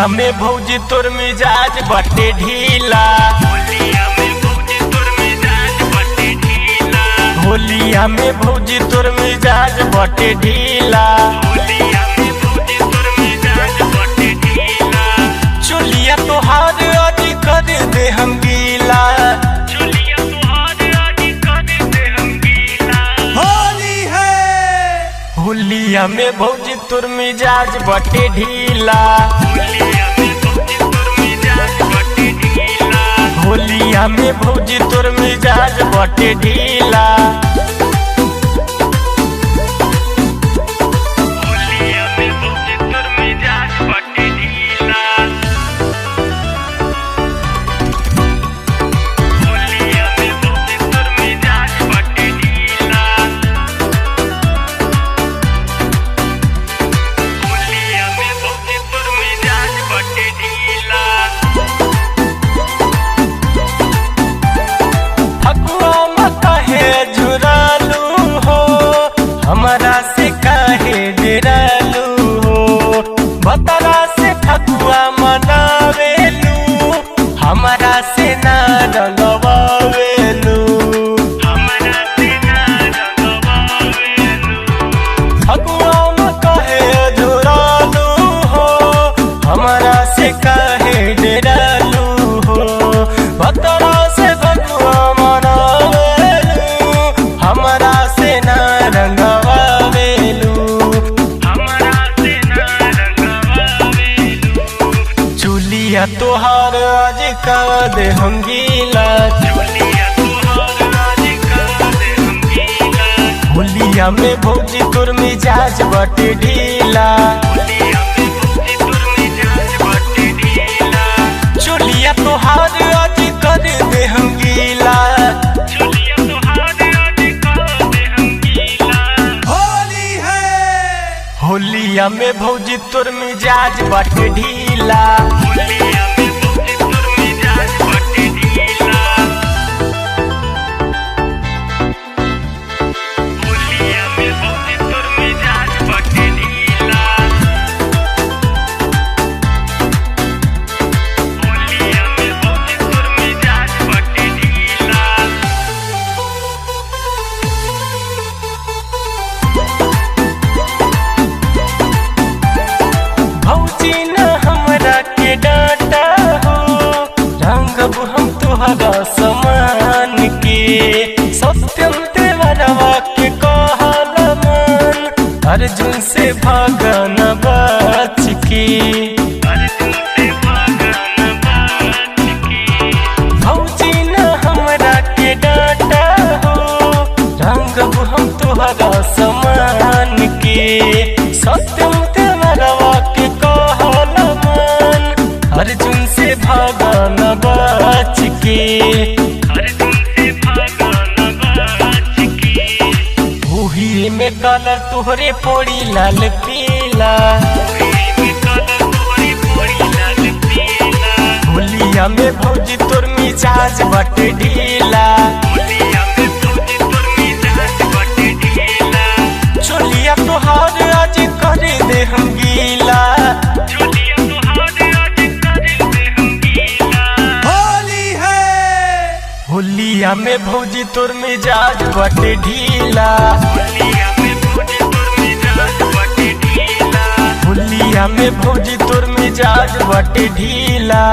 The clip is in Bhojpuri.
होलिया में भौजी तोर मिजाज बटे ढीला। होलिया में भौजी तोर मिजाज बटे ढीला। होलिया में भौजी तोर मिजाज बटे ढीला। होलिया में भौजी तोर मिजाज बटे ढीला। चोलिया तोहार आज कर दे हम गीला। चोलिया तोहार आज कर दे हम गीला। होली है होलिया में भौजी तोर मिजाज बटे ढीला। होलिया में भौजी तोर मिजाज बटे ढीला। होलिया में भौजी तोर मिजाज बटे ढीला। होलिया में भौजी तोर मिजाज बटे ढीला। होलिया में भौजी तोर मिजाज बटे ढीला। होलिया में भौजी तोर मिजाज बटे ढीला। फगुआ में काहे झुरालू हो, हमरा से काहे डरालू हो। बतरा से फगुआ मनावेलू, हमरा से ना रंगवावेलू। हमरा से ना रंगवावेलू। फगुआ में काहे झुरालू हो, हमरा से काहे डरालू हो। बतरा से फगुआ मनावेलू, हमरा से ना रंगवावेलू। हमरा से ना रंगवावेलू। चुलिया तोहार आज का दे हम गीला। चोलिया तोहार आज कर दे हम गीला। होलिया में भौजी तोर मिजाज बटे ढीला। होलिया में भौजी तोर मिजाज बटे ढीला। चुलिया तोहार आज कर दे हम गीला। चोलिया तोहार आज कर दे हम गीला। होली है होलिया में भौजी तोर मिजाज बटे ढीला। होलिया में भौजी तोर मिजाज बटे ढीला। होलिया में भौजी तोर मिजाज बटे ढीला। होलिया में भौजी तोर मिजाज बटे ढीला। भौजी न हमरा के डांटा हो, रंगब हम तुहरा समान के। सत्यम देवरवा के कहल मन, अर्जुन से भागन बच के। अर्जुन से भागन बच के। भौजी न हमरा के डांटा हो, रंगब हम तुहरा समान के। सत्यम देवरवा के कहल मन, अर्जुन से भागन बच के। अर्जुन से भागन बच के। ओही में कलर तोहरे पोड़ी लाल पीला। होलिया में भौजी तोर मिजाज बटे ढीला। चोलिया तोहार आज कर दे हम गीला। होली है होलिया में भौजी तोर मिजाज बटे ढीला। होलिया में भौजी तोर मिजाज बटे ढीला।